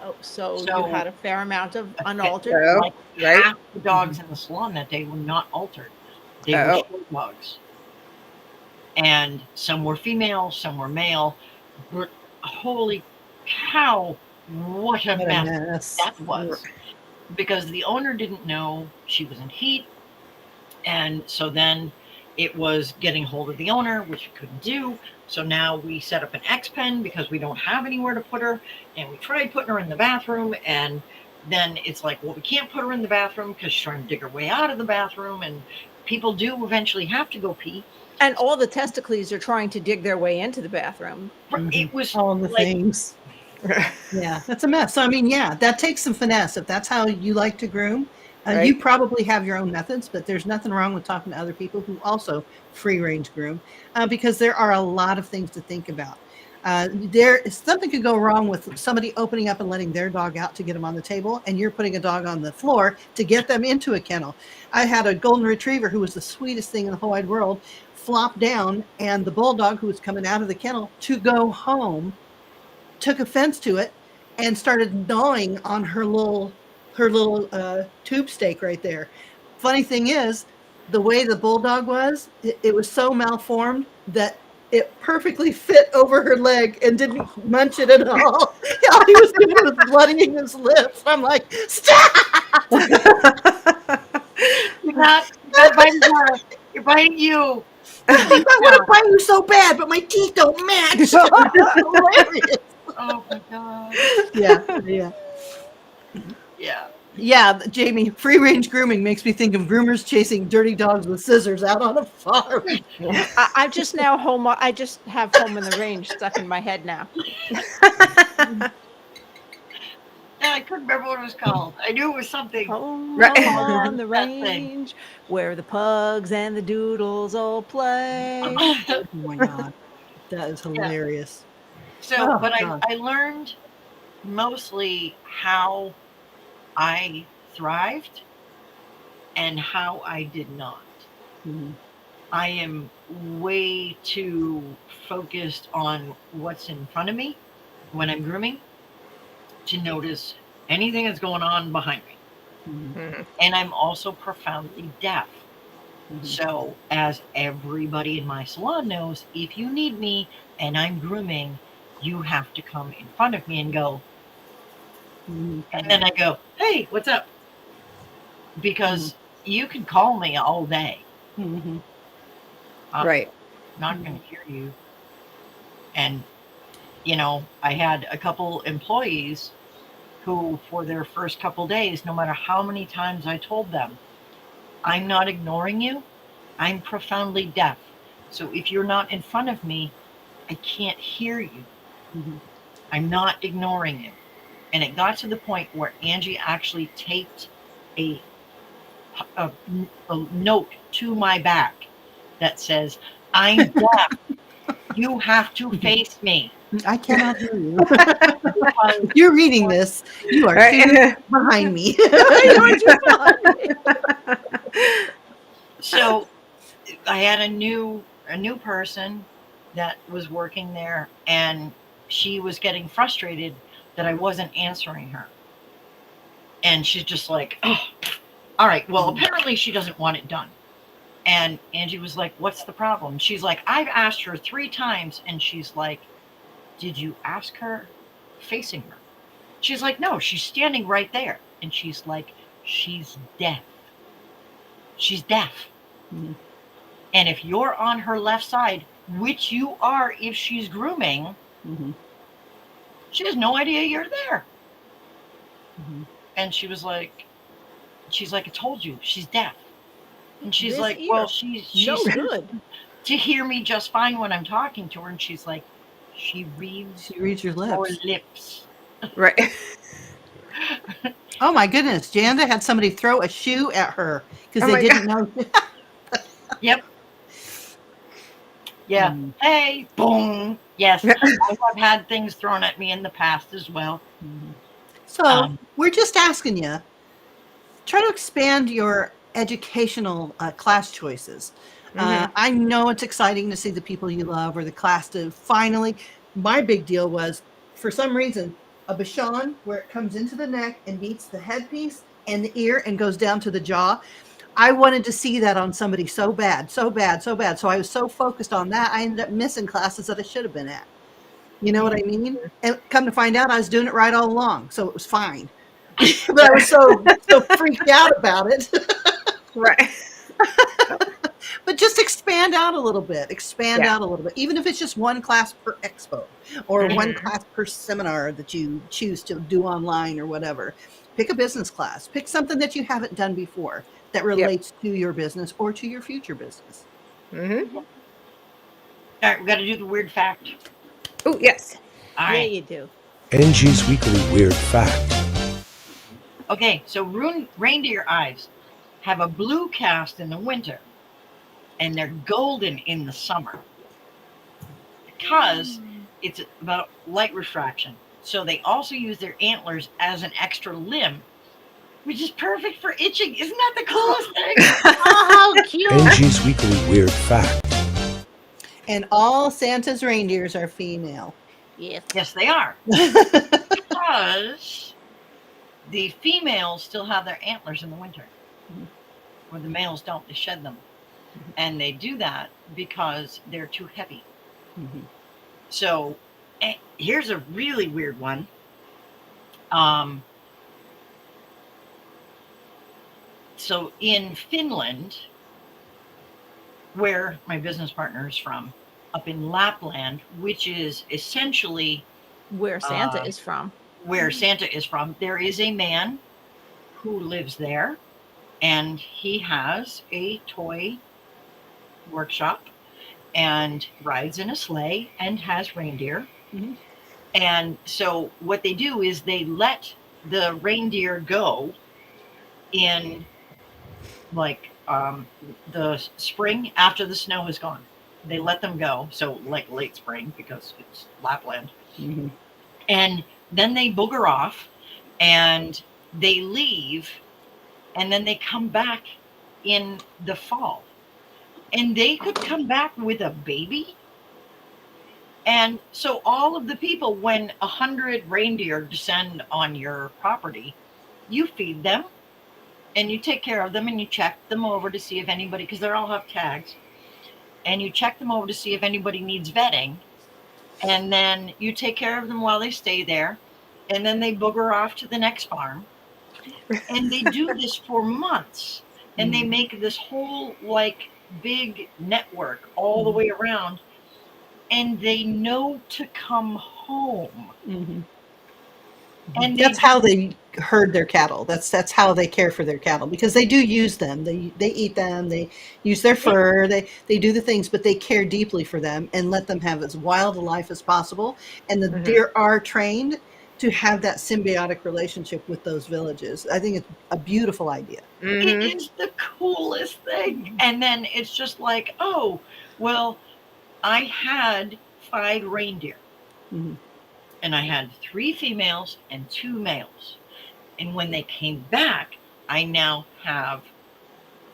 Oh, so So- you had a fair amount of unaltered. Oh, Like right. half the dogs in the salon that day were not altered. They were Oh. show dogs. And some were female, some were male. But holy cow, what a What a mess mess. that was. Because the owner didn't know she was in heat. And so then it was getting hold of the owner, which we couldn't do. So now we set up an X pen because we don't have anywhere to put her. And we tried putting her in the bathroom. And then it's like, well, we can't put her in the bathroom because she's trying to dig her way out of the bathroom. And people do eventually have to go pee. And all the testicles are trying to dig their way into the bathroom. It was all the like, things. Yeah, that's a mess. So I mean, yeah, that takes some finesse. If that's how you like to groom, Right. you probably have your own methods, but there's nothing wrong with talking to other people who also free range groom, because there are a lot of things to think about. Something could go wrong with somebody opening up and letting their dog out to get them on the table, and you're putting a dog on the floor to get them into a kennel. I had a golden retriever who was the sweetest thing in the whole wide world flop down, and the bulldog who was coming out of the kennel to go home took offense to it and started gnawing on her little tube steak right there. Funny thing is, the way the bulldog was, it was so malformed that it perfectly fit over her leg and didn't munch it at all. All he was doing was bloodying his lips. I'm like, stop! you're not biting her. You're biting you. I want to bite you so bad, but my teeth don't match. It's hilarious. Oh my God. Yeah. Yeah. Yeah, Jamie, free range grooming makes me think of groomers chasing dirty dogs with scissors out on a farm. I just now I just have Home in the Range stuck in my head now. Yeah, I couldn't remember what it was called. I knew it was something. Home Right. on the That thing. range, where the pugs and the doodles all play. Oh my God. That is hilarious. So, Oh, but God. I learned mostly how I thrived and how I did not. Mhm. I am way too focused on what's in front of me when I'm grooming to notice anything that's going on behind me. Mhm. And I'm also profoundly deaf. Mhm. So, as everybody in my salon knows, if you need me and I'm grooming, you have to come in front of me and go. Mhm. And then I go, hey, what's up? Because you can call me all day. Mhm. I'm Right. not going to hear you. And, you know, I had a couple employees who, for their first couple days, no matter how many times I told them, I'm not ignoring you, I'm profoundly deaf. So if you're not in front of me, I can't hear you. Mhm. I'm not ignoring you. And it got to the point where Angie actually taped a, a, a note to my back that says, I'm deaf. You have to face me. I cannot hear you. Because If you're reading this, you are Right. two behind me. You're two behind me. so I had a new person that was working there, and she was getting frustrated that I wasn't answering her. And she's just like, oh, all right, well, apparently she doesn't want it done. And Angie was like, what's the problem? She's like, I've asked her 3 times. And she's like, did you ask her facing her? She's like, no, she's standing right there. And she's like, she's deaf. She's deaf. Mhm. And if you're on her left side, which you are if she's grooming, Mhm. she has no idea you're there. Mhm. And she's like, I told you, she's deaf. And she's This like, ear, well, she's no good. to hear me just fine when I'm talking to her. And she's like, she reads She reads your your lips. lips. Right. Oh my goodness. Janda had somebody throw a shoe at her because Oh they my didn't know. Yep. Yeah. Mhm. Hey, boom. Yes. I have had things thrown at me in the past as well. Mhm. So we're just asking you, try to expand your educational class choices. Mhm. I know it's exciting to see the people you love or the class to finally. My big deal was, for some reason, a Bashan where it comes into the neck and meets the headpiece and the ear and goes down to the jaw. I wanted to see that on somebody so bad, so bad, so bad. So I was so focused on that, I ended up missing classes that I should have been at. You know what I mean? And come to find out, I was doing it right all along, so it was fine. But I was so freaked out about it. Right. But just expand out a little bit. Expand Yeah. out a little bit. Even if it's just one class per expo or one Mhm. class per seminar that you choose to do online or whatever. Pick a business class. Pick something that you haven't done before that Yep. relates to your business or to your future business. Mhm. All right, we got to do the weird fact. Oh, yes. All Yeah, right. you do. Angie's Weekly Weird Fact. Okay, so reindeer eyes have a blue cast in the winter and they're golden in the summer because it's about light refraction. So they also use their antlers as an extra limb, which is perfect for itching. Isn't that the coolest thing? Oh, how cute. Angie's Weekly Weird Fact. And all Santa's reindeers are female. Yes. Yes, they are. Because the females still have their antlers in the winter, where the males don't. They shed them. And they do that because they're too heavy. Mhm. So here's a really weird one. Um, so in Finland, where my business partner is from, up in Lapland, which is essentially Where Santa is from. where Santa is from, there is a man who lives there and he has a toy workshop and rides in a sleigh and has reindeer. Mhm. And so what they do is they let the reindeer go in like the spring after the snow is gone. They let them go. So like late spring because it's Lapland. Mhm. And then they booger off and they leave and then they come back in the fall. And they could come back with a baby. And so all of the people, when 100 reindeer descend on your property, you feed them and you take care of them and you check them over to see if anybody, because they all have tags, and you check them over to see if anybody needs vetting. And then you take care of them while they stay there. And then they booger off to the next farm. And they do this for months. And they make this whole like big network all the way around. And they know to come home. Mhm. And they That's how they herd their cattle. That's how they care for their cattle because they do use them. They eat them. They use their fur. They do the things, but they care deeply for them and let them have as wild a life as possible. And the Mhm. deer are trained to have that symbiotic relationship with those villages. I think it's a beautiful idea. It Mhm. is the coolest thing. And then it's just like, oh, well, I had 5 reindeer Mhm. and I had 3 females and 2 males. And when they came back, I now have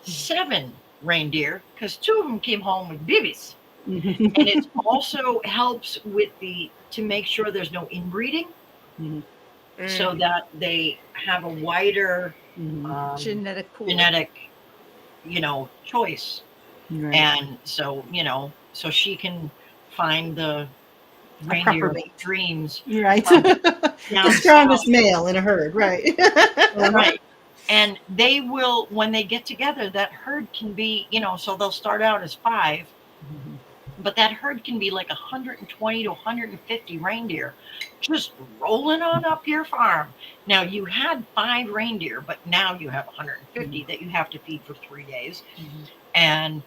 7 reindeer because 2 of them came home with babies. And it also helps with to make sure there's no inbreeding Mhm. so Mm. that they have a wider Mhm. Genetic pool. genetic, choice. Right. And so, so she can find the A proper reindeer of her mate. dreams Right. from The down strongest south. male in a herd. Right. Right. And they will, when they get together, that herd can be, so they'll start out as 5, Mhm. but that herd can be like 120 to 150 reindeer just rolling on up your farm. Now you had 5 reindeer, but now you have 150 that you have to feed for 3 days. Mhm. And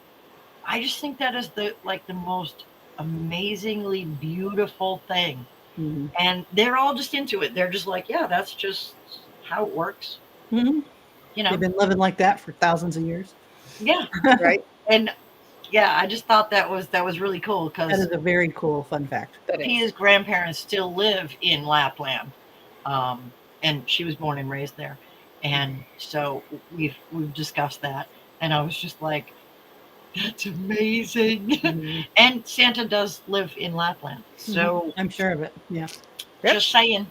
I just think that is the most amazingly beautiful thing. Mhm. And they're all just into it. They're just like, yeah, that's just how it works. Mhm. You They've know? been living like that for thousands of years. Yeah. Right. And yeah, I just thought that was really cool That because is a very cool fun fact. That is. Pia's grandparents still live in Lapland. Um, and she was born and raised there. And so we've discussed that. And I was just like, that's amazing. Mhm. And Santa does live in Lapland. So I'm sure of it. Yeah. Yep. just saying.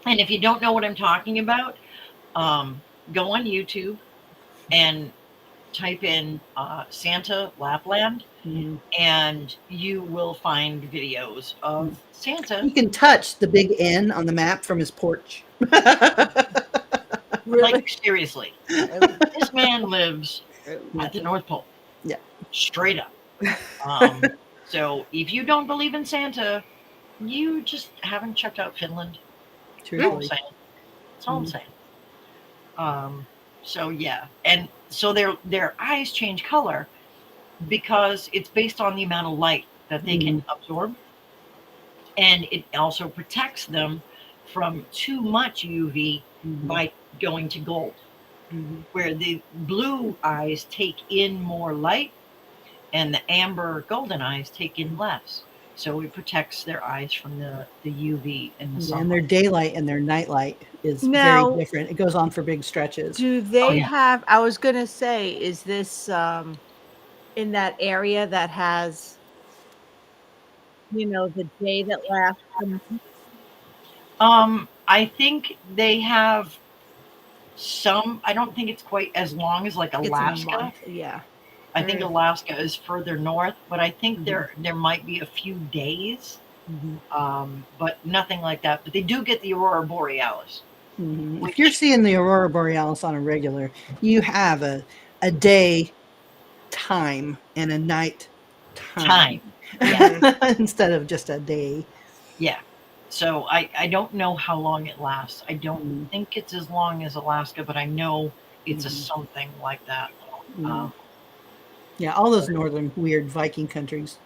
And if you don't know what I'm talking about, go on YouTube and type in Santa Lapland, Mhm. and you will find videos of Santa. He can touch the big N on the map from his porch. Really? Like, seriously, Oh, this man lives oh. Yeah. at the North Pole. Yeah. straight up. So if you don't believe in Santa, you just haven't checked out Finland. That's all I'm Truthfully. saying. That's all I'm saying. So yeah, and so their eyes change color because it's based on the amount of light that they can absorb, and it also protects them from too much UV by going to gold, where the blue eyes take in more light and the amber golden eyes take in less. So it protects their eyes from the UV and the Yeah, and their sunlight. daylight and their nightlight is Now- very different. It goes on for big stretches. Do they yeah. have, I was going to say, is this in that area that has, the day that lasts the month? I think they have some. I don't think it's quite as long as like It's a Alaska. month, yeah. I think Alaska is further north, but I think there might be a few days, but nothing like that. But they do get the aurora borealis. If you're seeing the aurora borealis on a regular, you have a day time and a night time. Instead of just a day. Yeah. So I don't know how long it lasts. I don't think it's as long as Alaska, but I know it's a something like that. Yeah, all those northern weird Viking countries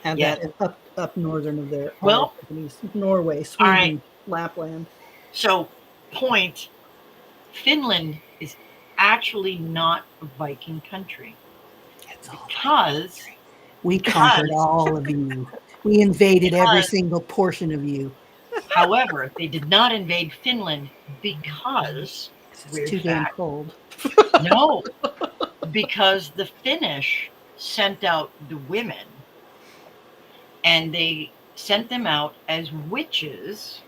have Yeah. that up northern of their Well, companies. Norway, Sweden, right. Lapland. So point, Finland is actually not a Viking country because we conquered all of you. We invaded every single portion of you. However, they did not invade Finland because It's too damn cold. No, because the Finnish sent out the women, and they sent them out as witches.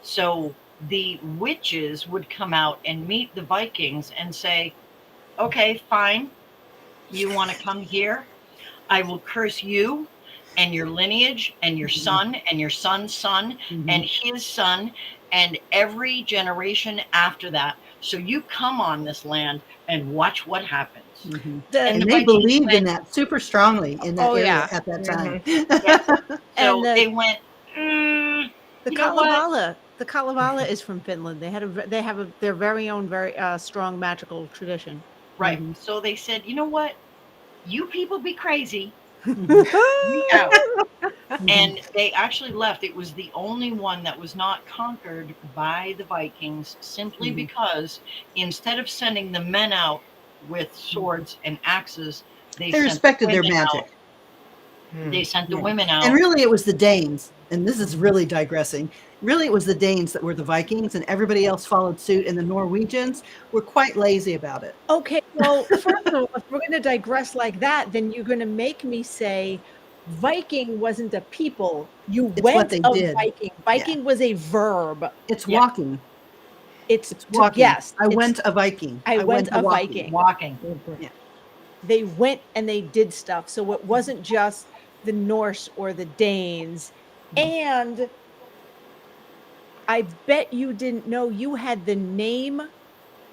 So the witches would come out and meet the Vikings and say, "Okay, fine. You want to come here? I will curse you and your lineage and your son and your son's son and his son and every generation after that. So you come on this land and watch what happens." And the they Vikings believed in went, that super strongly in that Oh, area yeah. at that time. So And the- they went, The you know what? Kalevala. The Kalevala is from Finland. They have their very own, very strong magical tradition. Right. So they said, you know what? You people be crazy. We out. And they actually left. It was the only one that was not conquered by the Vikings simply because instead of sending the men out with swords and axes, they sent respected their women magic. out. They sent the women out. And really, it was the Danes. And this is really digressing. Really, it was the Danes that were the Vikings, and everybody else followed suit. And the Norwegians were quite lazy about it. Okay, well, first of all, if we're going to digress like that, then you're going to make me say Viking wasn't a people. You It's went what they a did. Viking. Viking was a verb. It's walking. It's walking. Yes. I went a Viking. I went a walking. Viking. Walking. Yeah. They went and they did stuff. So it wasn't just the Norse or the Danes. And I bet you didn't know you had the name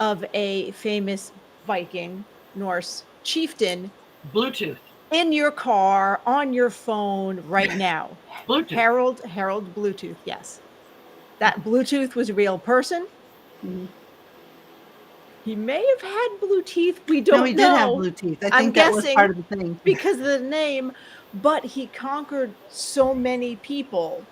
of a famous Viking, Norse chieftain Bluetooth. in your car, on your phone right now. Bluetooth. Harold Bluetooth, yes. That Bluetooth was a real person. He may have had blue teeth. We don't know. No, he did have blue teeth. I think that was part of the thing. Because of the name, but he conquered so many people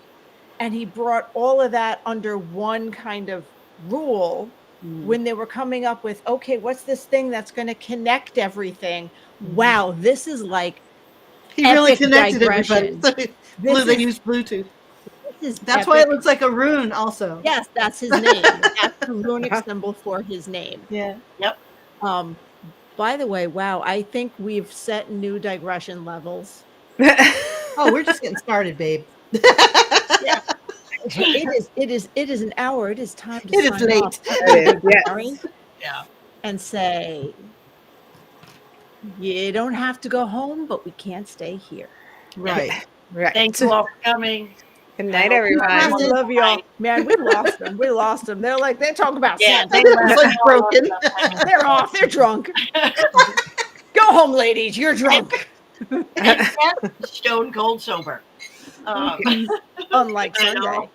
and he brought all of that under one kind of rule when they were coming up with, okay, what's this thing that's going to connect everything? Wow, this is like he really connected digression. everybody. They used Bluetooth. That's epic. why it looks like a rune also. Yes, that's his name. That's the runic symbol for his name. Yeah. Yep. By the way, wow, I think we've set new digression levels. Oh, we're just getting started, babe. Yeah. It is an hour. It is time to It is sign late. off. It is, yes. Sorry. Yeah. And say, you don't have to go home, but we can't stay here. Right. Right. Thank you all for coming. Good night, I everyone. love y'all. Man, we lost them. We lost them. They're like, they're talking about Yeah, Santa. they It's like broken. They're off. They're drunk. Go home, ladies. You're drunk. And stone cold sober. Unlike I know. Sunday.